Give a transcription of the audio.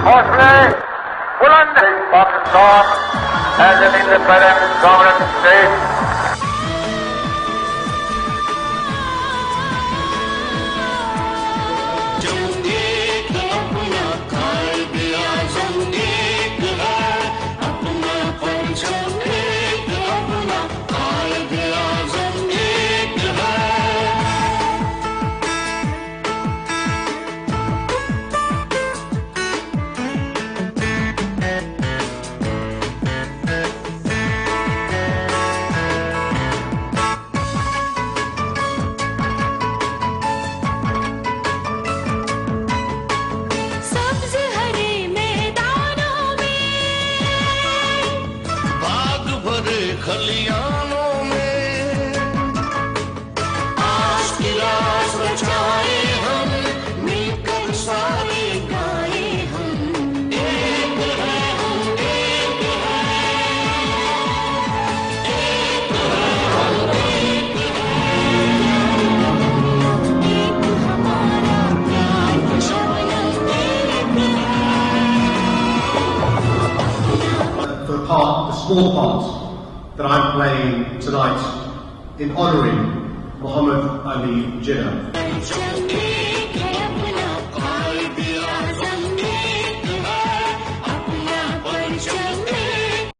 हौसले बुलंद है। Pakistan as an independent governing state खलियानों में आज की रात रचाए हम, मिलकर सारे गाए हम। एक है हम, एक है, एक है हम, एक है, एक हमारा प्यार शबनम एक है। For a part, a small part that I'm playing tonight in honouring Muhammad Ali Jinnah.